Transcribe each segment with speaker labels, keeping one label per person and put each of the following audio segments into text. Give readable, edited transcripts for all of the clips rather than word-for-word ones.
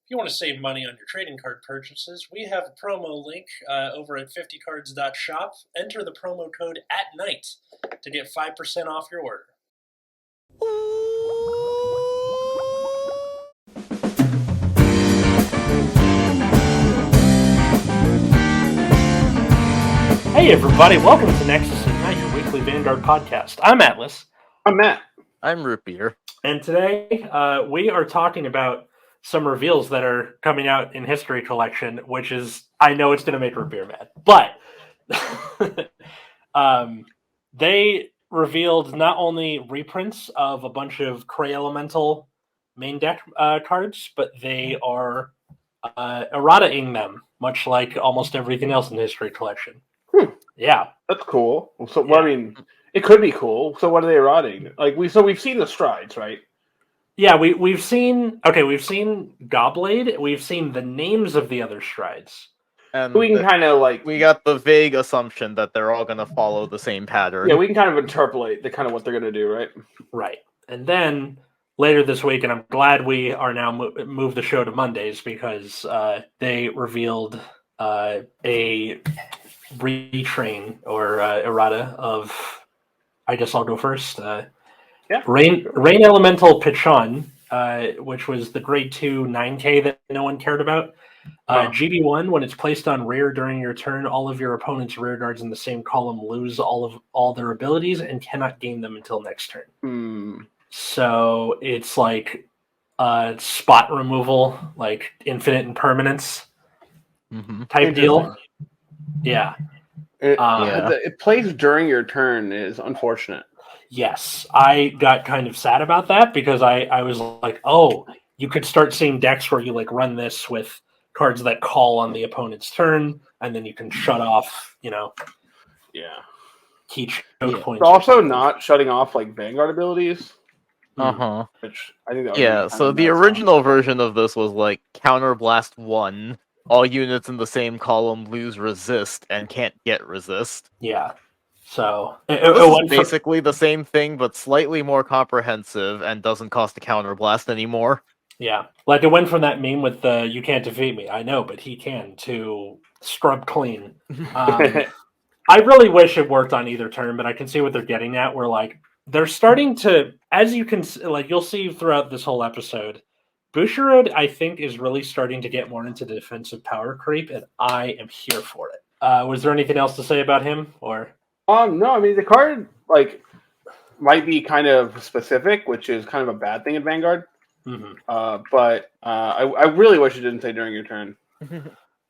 Speaker 1: If you want to save money on your trading card purchases, we have a promo link over at 50cards.shop. Enter the promo code ATNIGHT to get 5% off your order. Hey everybody, welcome to Nexus at Night, your weekly Vanguard podcast. I'm Atlas.
Speaker 2: I'm Matt.
Speaker 3: I'm Root Beer.
Speaker 1: And today we are talking about some reveals that are coming out in History Collection, which is, I know it's going to make Root Beer mad, but they revealed not only reprints of a bunch of Cray Elemental main deck cards, but they are errata'ing them, much like almost everything else in the History Collection. Yeah,
Speaker 2: that's cool. So, well, I mean, it could be cool. So, what are they errata'ing? Like we've seen the strides, right?
Speaker 1: Yeah, we've seen Gobblade. We've seen the names of the other strides.
Speaker 3: And
Speaker 2: we can kind of like
Speaker 3: we got the vague assumption that they're all going to follow the same pattern.
Speaker 2: Yeah, we can kind of interpolate the kind of what they're going to do, right?
Speaker 1: Right, and then later this week, and I'm glad we are now moved the show to Mondays because they revealed a retrain or errata of, I guess I'll go first. Rain Elemental Pichon, which was the grade 2 9K that no one cared about. GB1, when it's placed on rear during your turn, all of your opponent's rear guards in the same column lose all their abilities and cannot gain them until next turn. So it's like spot removal, like infinite impermanence type deal. Yeah.
Speaker 2: It plays during your turn is unfortunate.
Speaker 1: Yes, I got kind of sad about that because I was like, oh, you could start seeing decks where you like run this with cards that call on the opponent's turn, and then you can shut off, key choke points.
Speaker 2: It's also not shutting off like Vanguard abilities. Which I think that would
Speaker 3: so the original version of this was like Counterblast 1. All units in the same column lose resist and can't get resist.
Speaker 1: Yeah. So
Speaker 3: it's basically the same thing, but slightly more comprehensive and doesn't cost a counterblast anymore.
Speaker 1: Yeah. Like it went from that meme with the "you can't defeat me, I know, but he can" to scrub clean. I really wish it worked on either turn, but I can see what they're getting at. Where like they're starting to, as you can like you'll see throughout this whole episode, Bushiroad, I think, is really starting to get more into the defensive power creep, and I am here for it. Was there anything else to say about him, or?
Speaker 2: No, I mean, the card, like, might be kind of specific, which is kind of a bad thing in Vanguard. But I really wish it didn't say during your turn.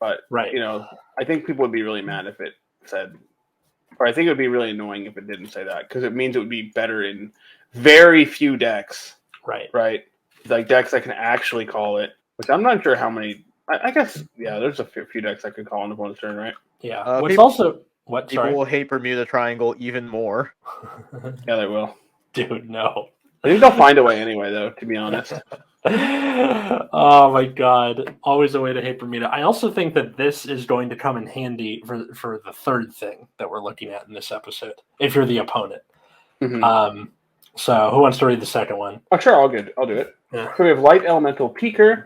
Speaker 2: But, I think people would be really mad if it said, or I think it would be really annoying if it didn't say that, because it means it would be better in very few decks.
Speaker 1: Right.
Speaker 2: Like decks that can actually call it, which I'm not sure how many. I guess, there's a few decks that could call on opponent's turn, right?
Speaker 1: Yeah. People
Speaker 3: will hate Bermuda Triangle even more.
Speaker 2: Yeah, they will.
Speaker 1: Dude, no.
Speaker 2: I think they'll find a way anyway, though, to be honest.
Speaker 1: Oh my god. Always a way to hate Bermuda. I also think that this is going to come in handy for the third thing that we're looking at in this episode, if you're the opponent. So who wants to read the second one?
Speaker 2: Oh, sure, I'll do it. Yeah. So we have Light Elemental Peaker.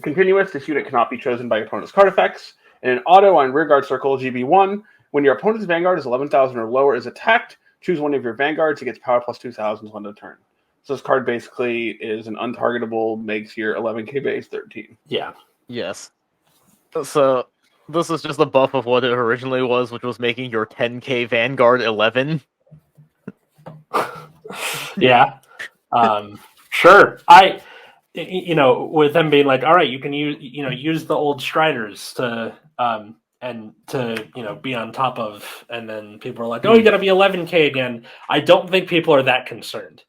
Speaker 2: Continuous, this unit cannot be chosen by your opponent's card effects. And an auto on Rearguard Circle, GB1. When your opponent's Vanguard is 11,000 or lower is attacked, choose one of your Vanguards. It gets power plus 2,000 on the turn. So this card basically is an untargetable, makes your 11k base 13.
Speaker 1: Yeah.
Speaker 3: Yes. So this is just a buff of what it originally was, which was making your 10k Vanguard 11.
Speaker 1: Yeah. Sure. With them being like, all right, you can use the old Striders to be on top of, and then people are like, oh, you gotta be 11k again. I don't think people are that concerned.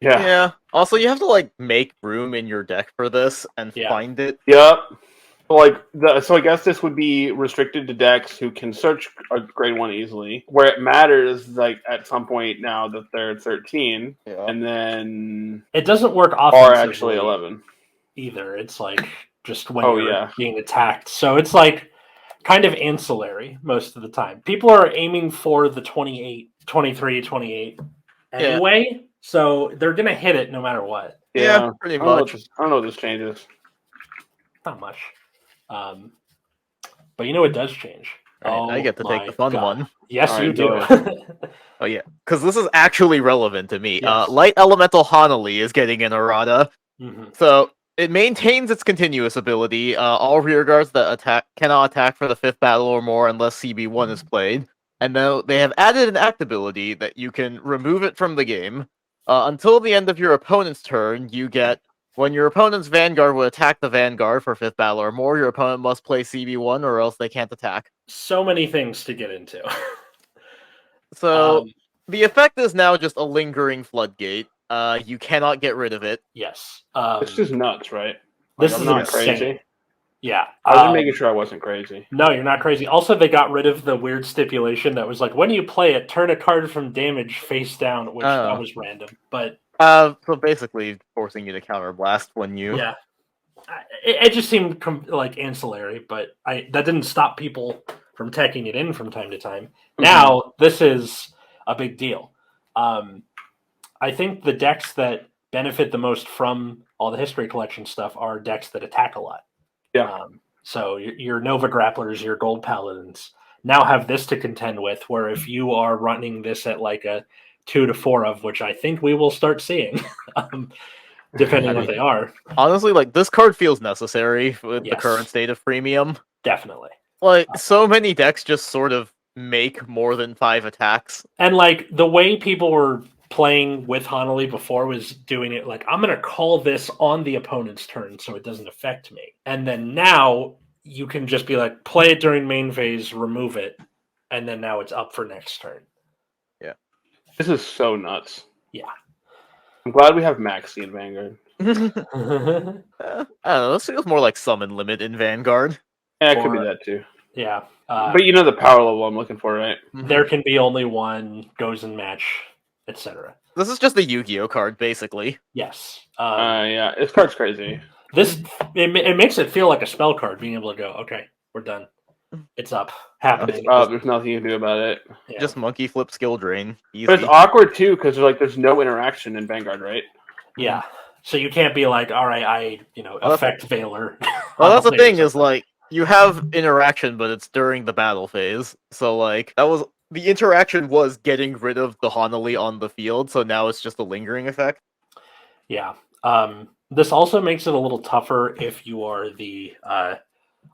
Speaker 3: Yeah. Also, you have to like make room in your deck for this and find it.
Speaker 2: Yep. So I guess this would be restricted to decks who can search a grade 1 easily. Where it matters, like at some point now that they're 13, and then
Speaker 1: it doesn't work offensively.
Speaker 2: Or actually 11
Speaker 1: either. It's like just when you're being attacked. So it's like kind of ancillary most of the time. People are aiming for the 28, 23, 28 anyway. So they're gonna hit it no matter what.
Speaker 3: Yeah, pretty
Speaker 2: I don't
Speaker 3: much.
Speaker 2: I don't know what this changes.
Speaker 1: Not much. But you know what does change?
Speaker 3: Right, I get to take the fun one.
Speaker 1: Yes,
Speaker 2: All
Speaker 1: you
Speaker 2: right,
Speaker 1: do.
Speaker 2: go
Speaker 3: Oh yeah, because this is actually relevant to me.
Speaker 1: Yes.
Speaker 3: Light Elemental Honoly is getting an errata.
Speaker 1: Mhm.
Speaker 3: So it maintains its continuous ability. All rearguards that cannot attack for the 5th battle or more unless CB1 is played. And then they have added an act ability that you can remove it from the game. Until the end of your opponent's turn, you get when your opponent's Vanguard would attack the Vanguard for 5th battle or more, your opponent must play CB1 or else they can't attack.
Speaker 1: So many things to get into.
Speaker 3: So the effect is now just a lingering floodgate. You cannot get rid of it.
Speaker 1: Yes.
Speaker 2: This is nuts, right?
Speaker 1: This
Speaker 2: I'm
Speaker 1: is
Speaker 2: not
Speaker 1: insane.
Speaker 2: crazy.
Speaker 1: Yeah.
Speaker 2: I was just making sure I wasn't crazy.
Speaker 1: No, you're not crazy. Also, they got rid of the weird stipulation that was like, when you play it, turn a card from damage face down, which that was random. But
Speaker 3: so basically forcing you to counterblast when you...
Speaker 1: Yeah. It just seemed like ancillary, but that didn't stop people from teching it in from time to time. Mm-hmm. Now, this is a big deal. I think the decks that benefit the most from all the history collection stuff are decks that attack a lot.
Speaker 2: Yeah.
Speaker 1: So your Nova Grapplers, your Gold Paladins now have this to contend with, where if you are running this at like a 2 to 4 of, which I think we will start seeing, depending on what they are.
Speaker 3: Honestly, like, this card feels necessary with the current state of premium.
Speaker 1: Definitely.
Speaker 3: Like, so many decks just sort of make more than 5 attacks.
Speaker 1: And, like, the way people were playing with Honoly before was doing it like, I'm going to call this on the opponent's turn so it doesn't affect me. And then now you can just be like, play it during main phase, remove it, and then now it's up for next turn.
Speaker 3: Yeah.
Speaker 2: This is so nuts.
Speaker 1: Yeah.
Speaker 2: I'm glad we have Maxi in Vanguard.
Speaker 3: I don't know, this feels more like Summon Limit in Vanguard.
Speaker 2: Yeah, it could be that too.
Speaker 1: Yeah.
Speaker 2: But you know the power level I'm looking for, right?
Speaker 1: There can be only one, goes in match, etc.
Speaker 3: This is just a Yu-Gi-Oh card, basically.
Speaker 1: Yes.
Speaker 2: Yeah, this card's crazy.
Speaker 1: It makes it feel like a spell card, being able to go, okay, we're done. It's up. Happening.
Speaker 2: It's up. There's nothing you can do about it.
Speaker 3: Yeah. Just monkey flip skill drain. Easy.
Speaker 2: But it's awkward too, because there's no interaction in Vanguard, right?
Speaker 1: Yeah. So you can't be like, all right, affect Veiler.
Speaker 3: Well, that's the thing is, like, you have interaction, but it's during the battle phase. So, like, the interaction was getting rid of the Honoly on the field, so now it's just a lingering effect.
Speaker 1: Yeah. This also makes it a little tougher if you are the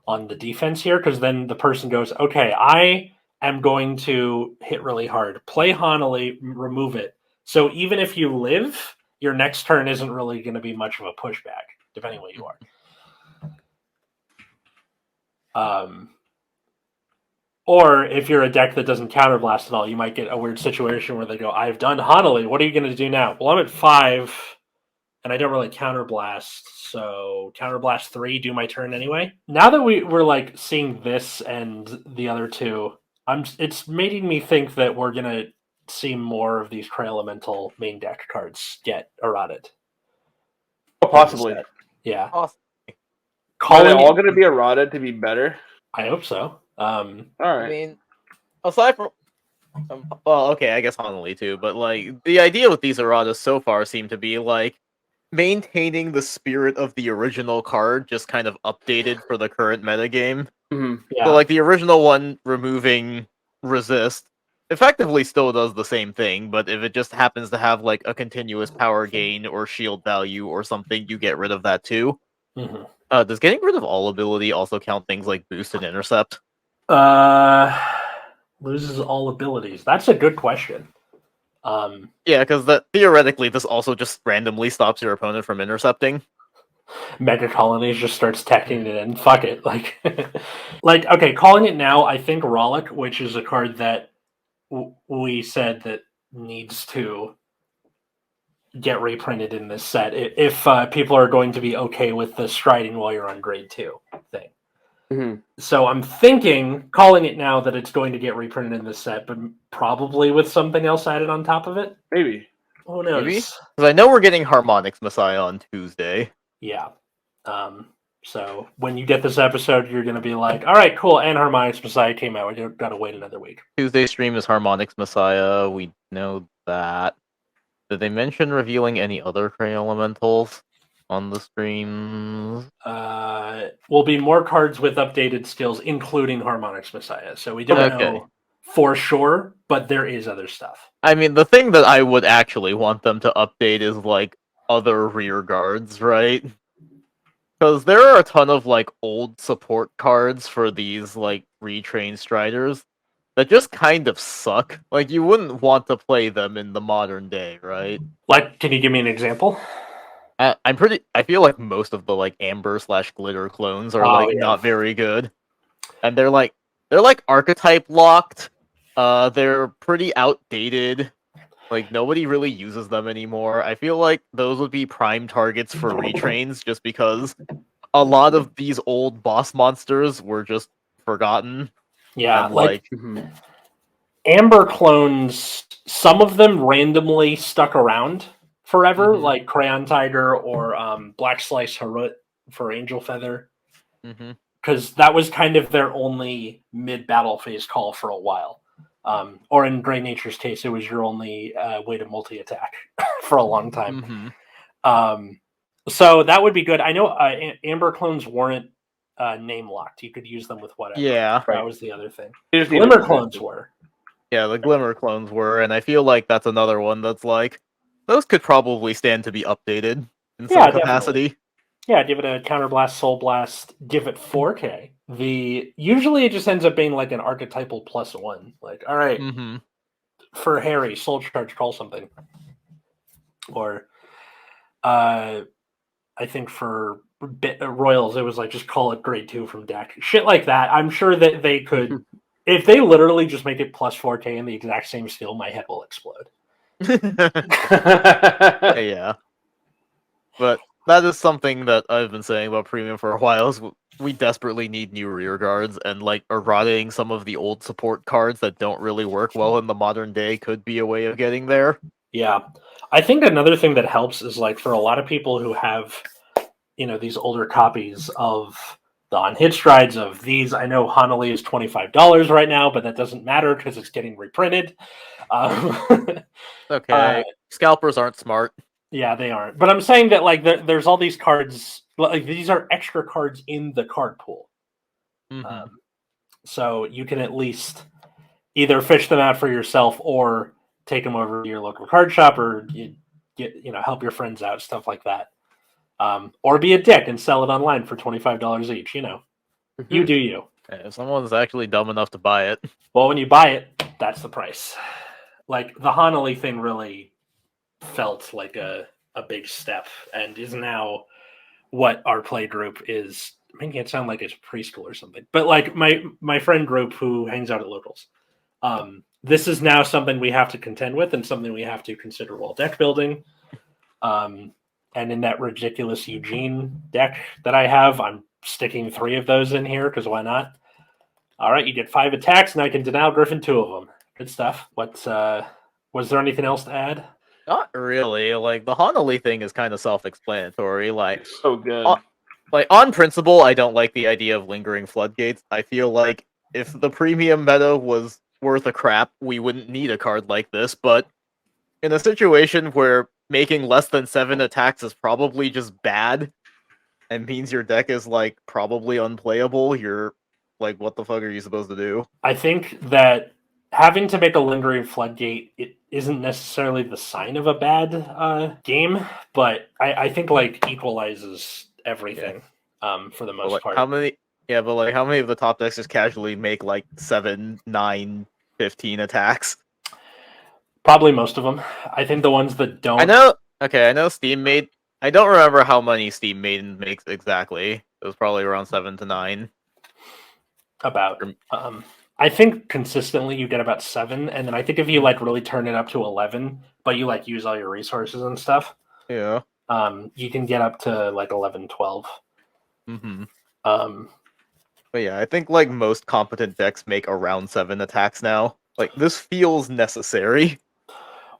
Speaker 1: on the defense here, because then the person goes, okay, I am going to hit really hard. Play Honoly, remove it. So even if you live, your next turn isn't really going to be much of a pushback, depending what you are. Or if you're a deck that doesn't counterblast at all, you might get a weird situation where they go, I've done Honoly, what are you going to do now? Well, I'm at 5, and I don't really counterblast, so counterblast 3, do my turn anyway. Now that we're like seeing this and the other two, it's making me think that we're going to see more of these Cray Elemental main deck cards get errata'd.
Speaker 2: Oh, possibly.
Speaker 1: Yeah.
Speaker 3: Possibly.
Speaker 2: Are they all going to be errata'd to be better?
Speaker 1: I hope so.
Speaker 2: All right.
Speaker 3: I mean, aside from... well, okay, I guess Honoly too, but, like, the idea with these erratas so far seem to be, like, maintaining the spirit of the original card, just kind of updated for the current metagame.
Speaker 2: Mm-hmm.
Speaker 1: Yeah.
Speaker 3: So, like, the original one removing resist effectively still does the same thing, but if it just happens to have, like, a continuous power gain or shield value or something, you get rid of that too.
Speaker 1: Mm-hmm.
Speaker 3: Does getting rid of all ability also count things like boost and intercept?
Speaker 1: Loses all abilities. That's a good question.
Speaker 3: Yeah, because theoretically, this also just randomly stops your opponent from intercepting.
Speaker 1: Mega Colonies just starts teching it in. Fuck it. Like, okay, calling it now, I think Rollick, which is a card that we said that needs to get reprinted in this set, if people are going to be okay with the striding while you're on grade 2 thing.
Speaker 2: Mm-hmm.
Speaker 1: So I'm calling it now that it's going to get reprinted in this set, but probably with something else added on top of it.
Speaker 2: Maybe.
Speaker 1: Who knows?
Speaker 3: Because I know we're getting Harmonics Messiah on Tuesday.
Speaker 1: Yeah. So when you get this episode, you're going to be like, all right, cool, and Harmonics Messiah came out. We've got to wait another week.
Speaker 3: Tuesday stream is Harmonics Messiah. We know that. Did they mention revealing any other Cray elementals on the streams?
Speaker 1: Will be more cards with updated skills, including Harmonix Messiah. So we don't know for sure, but there is other stuff.
Speaker 3: I mean, the thing that I would actually want them to update is like other rear guards, right? Because there are a ton of like old support cards for these like retrained Striders that just kind of suck. Like you wouldn't want to play them in the modern day, right?
Speaker 1: Like, can you give me an example?
Speaker 3: I feel like most of the like Amber/Glitter clones are not very good, and they're like archetype locked. They're pretty outdated. Like nobody really uses them anymore. I feel like those would be prime targets for retrains, just because a lot of these old boss monsters were just forgotten.
Speaker 1: Yeah,
Speaker 3: and
Speaker 1: Amber clones, some of them randomly stuck around forever, like Crayon Tiger or Black Slice Harut for Angel Feather. Because that was kind of their only mid-battle phase call for a while. Or in Grey Nature's case, it was your only way to multi-attack for a long time. So that would be good. I know Amber clones weren't name locked. You could use them with whatever.
Speaker 3: Yeah.
Speaker 1: That was the other thing. Glimmer clones were.
Speaker 3: Yeah, the Glimmer clones were, and I feel like that's another one that's like, those could probably stand to be updated in some capacity.
Speaker 1: Definitely. Yeah, give it a Counterblast, Soul Blast, give it 4K. Usually it just ends up being like an archetypal +1. Like, all right, for Harry, Soul Charge, call something. Or, I think for Royals, it was like just call it grade 2 from deck. Shit like that. I'm sure that they could, if they literally just make it +4K in the exact same skill, my head will explode.
Speaker 3: Yeah. But that is something that I've been saying about Premium for a while, is we desperately need new rear guards, and like errataing some of the old support cards that don't really work well in the modern day could be a way of getting there.
Speaker 1: Yeah. I think another thing that helps is like for a lot of people who have, these older copies of the unhit strides of these. I know Honoly is $25 right now, but that doesn't matter because it's getting reprinted.
Speaker 3: Okay. Scalpers aren't smart.
Speaker 1: Yeah, they aren't. But I'm saying that like there's all these cards. Like these are extra cards in the card pool. So you can at least either fish them out for yourself or take them over to your local card shop, or help your friends out, stuff like that. Or be a dick and sell it online for $25 each. You do you.
Speaker 3: If someone's actually dumb enough to buy it.
Speaker 1: Well, when you buy it, that's the price. Like the Honoly thing really felt like a big step, and is now what our play group is. Making it sound like it's preschool or something, but like my friend group who hangs out at locals. This is now something we have to contend with, and something we have to consider while deck building. And in that ridiculous Eugene deck that I have, I'm sticking 3 of those in here because why not? All right, you get 5 attacks, and I can deny Griffin 2 of them. Good stuff. Was there anything else to add?
Speaker 3: Not really. Like the Honoly thing is kind of self-explanatory. Like
Speaker 2: it's so good.
Speaker 3: On principle, I don't like the idea of lingering floodgates. I feel like if the premium meta was worth a crap, we wouldn't need a card like this. But in a situation where making less than 7 attacks is probably just bad, and means your deck is like probably unplayable, you're like, what the fuck are you supposed to do?
Speaker 1: I think that having to make a lingering floodgate, it isn't necessarily the sign of a bad game, but I think like equalizes everything for the most part.
Speaker 3: How many of the top decks just casually make like 7, 9, 15 attacks?
Speaker 1: Probably most of them. I think the ones that don't.
Speaker 3: I know Steam made. I don't remember how many Steam Maiden makes exactly. It was probably around 7 to 9.
Speaker 1: About. I think consistently you get about 7, and then I think if you like really turn it up to 11, but you like use all your resources and stuff,
Speaker 3: yeah,
Speaker 1: you can get up to like 11, 12.
Speaker 3: But yeah, I think like most competent decks make around 7 attacks now. Like this feels necessary.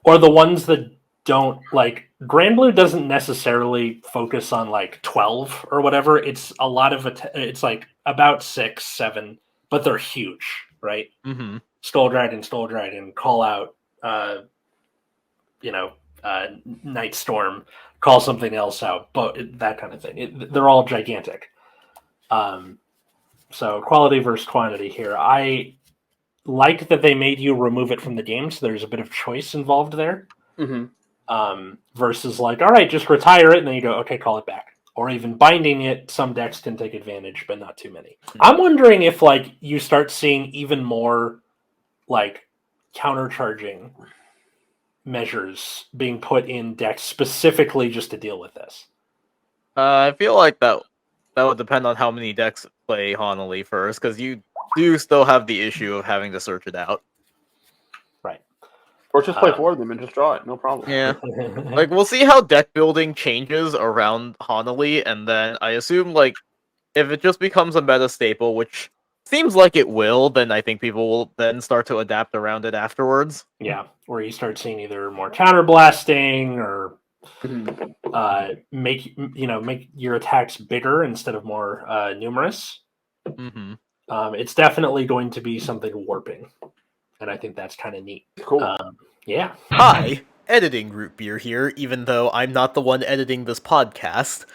Speaker 1: Or the ones that don't, like Grand Blue doesn't necessarily focus on like 12 or whatever. It's a lot of it's like about 6, 7, but they're huge, right? Skull Dragon, Call Out, Night Storm, call something else out, but that kind of thing. They're all gigantic. So quality versus quantity here. I like that they made you remove it from the game, so there's a bit of choice involved there. Versus like, all right, just retire it, and then you go, okay, call it back. Or even binding it, some decks can take advantage, but not too many. I'm wondering if like you start seeing even more like countercharging measures being put in decks specifically just to deal with this.
Speaker 3: I feel like that would depend on how many decks play Honoly first, because you do still have the issue of having to search it out.
Speaker 1: Right.
Speaker 2: Or just play 4 of them and just draw it, no problem.
Speaker 3: Yeah. Like, we'll see how deck building changes around Honoly, and then I assume, like, if it just becomes a meta staple, which seems like it will, then I think people will then start to adapt around it afterwards.
Speaker 1: Yeah, where you start seeing either more counterblasting or make your attacks bigger instead of more numerous. It's definitely going to be something warping, and I think that's kind of neat.
Speaker 2: Cool.
Speaker 1: Yeah.
Speaker 3: Hi, editing root beer here, even though I'm not the one editing this podcast.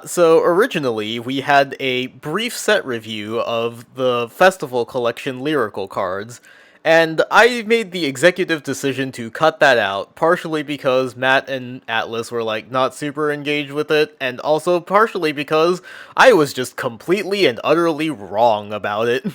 Speaker 3: So originally, we had a brief set review of the Festival Collection lyrical cards, and I made the executive decision to cut that out, partially because Matt and Atlas were, like, not super engaged with it, and also partially because I was just completely and utterly wrong about it.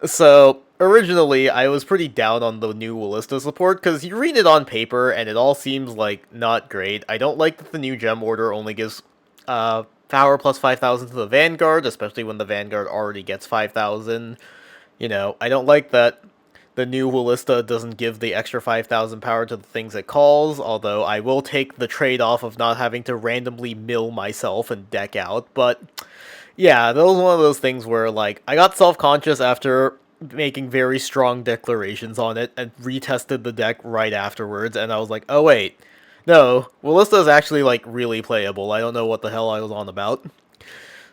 Speaker 3: So, originally, I was pretty down on the new Willista support, because you read it on paper, and it all seems, like, not great. I don't like that the new gem order only gives power plus 5,000 to the Vanguard, especially when the Vanguard already gets 5,000. You know, I don't like that the new Willista doesn't give the extra 5,000 power to the things it calls, although I will take the trade-off of not having to randomly mill myself and deck out, but yeah, that was one of those things where, like, I got self-conscious after making very strong declarations on it and retested the deck right afterwards, and I was like, oh wait, no, Willista is actually, like, really playable. I don't know what the hell I was on about.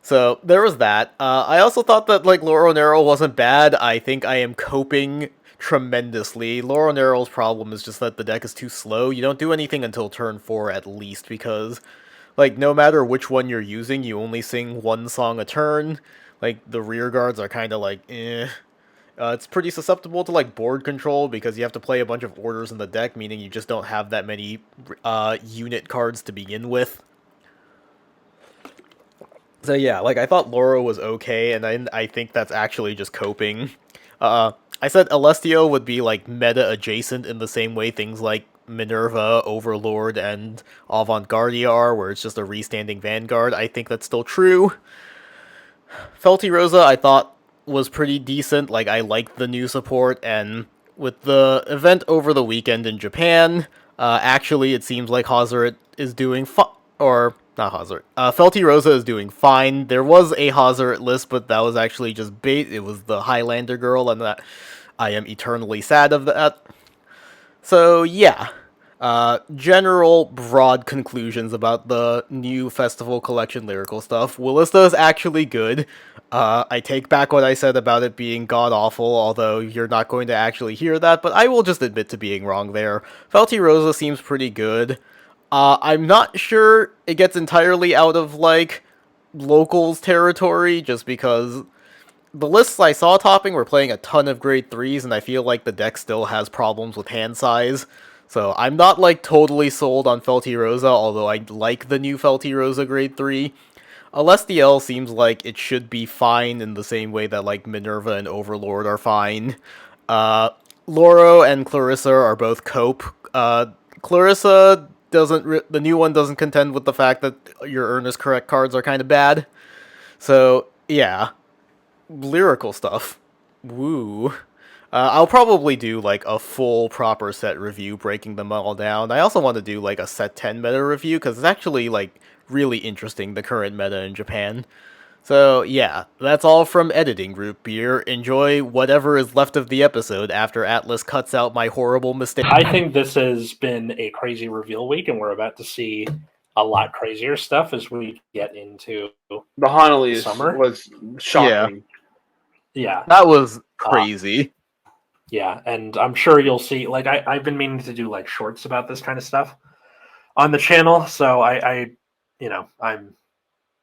Speaker 3: So, there was that. I also thought that, like, Loro Nero wasn't bad. I think I am coping tremendously. Loro Nero's problem is just that the deck is too slow. You don't do anything until turn 4 at least, because, like, no matter which one you're using, you only sing one song a turn. Like, the rear guards are kind of like, eh. It's pretty susceptible to, like, board control, because you have to play a bunch of orders in the deck, meaning you just don't have that many unit cards to begin with. So yeah, like, I thought Loro was okay, and I think that's actually just coping. I said Alestio would be, like, meta-adjacent in the same way things like Minerva, Overlord, and Avant-Gardia are, where it's just a restanding Vanguard. I think that's still true. Felty Rosa, I thought, was pretty decent. Like, I liked the new support, and with the event over the weekend in Japan, actually, it seems like Hazoret is doing or, not Hazoret. Felty Rosa is doing fine. There was a Hazoret list, but that was actually just bait. It was the Highlander girl, and that I am eternally sad of that. So, yeah. General broad conclusions about the new Festival Collection lyrical stuff. Willista is actually good. I take back what I said about it being god-awful, although you're not going to actually hear that, but I will just admit to being wrong there. Felty Rosa seems pretty good. I'm not sure it gets entirely out of, like, locals territory, just because the lists I saw topping were playing a ton of grade 3s, and I feel like the deck still has problems with hand size. So I'm not, like, totally sold on Felty Rosa, although I like the new Felty Rosa grade 3. Alestiel seems like it should be fine in the same way that, like, Minerva and Overlord are fine. Loro and Clarissa are both cope. Clarissa doesn't, the new one doesn't contend with the fact that your Earnest Correct cards are kind of bad. So, yeah. Lyrical stuff. Woo. I'll probably do, like, a full proper set review, breaking them all down. I also want to do, like, a set 10 meta review, because it's actually, like, really interesting, the current meta in Japan. So, yeah, that's all from Editing Root Beer. Enjoy whatever is left of the episode after Atlas cuts out my horrible mistake.
Speaker 1: I think this has been a crazy reveal week, and we're about to see a lot crazier stuff as we get into
Speaker 2: the Honoly
Speaker 1: summer.
Speaker 2: Was shocking.
Speaker 1: Yeah.
Speaker 3: That was crazy.
Speaker 1: Yeah, and I'm sure you'll see, like, I've been meaning to do, like, shorts about this kind of stuff. on the channel. So I'm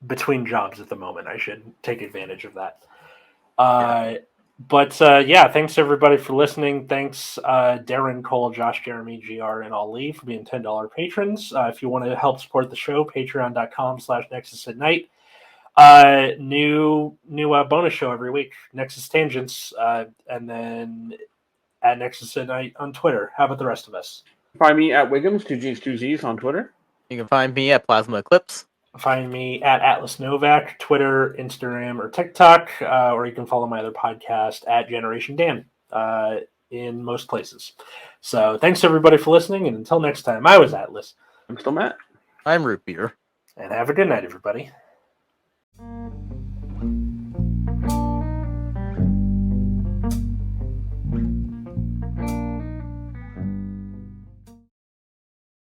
Speaker 1: between jobs at the moment. I should take advantage of that. But thanks everybody for listening. Thanks Darren, Cole, Josh, Jeremy, GR, and Ali for being $10 patrons. If you want to help support the show, patreon.com/Nexus at Night. New bonus show every week, Nexus Tangents, and then at Nexus at Night on Twitter. How about the rest of us?
Speaker 2: Find me at Wiggums, 2Gs on Twitter.
Speaker 3: You can find me at Plasma Eclipse.
Speaker 1: Find me at Atlas Novak, Twitter, Instagram, or TikTok, or you can follow my other podcast at Generation Dan in most places. So thanks everybody for listening, and until next time, I was Atlas.
Speaker 2: I'm still Matt.
Speaker 3: I'm Root Beer.
Speaker 1: And have a good night, everybody.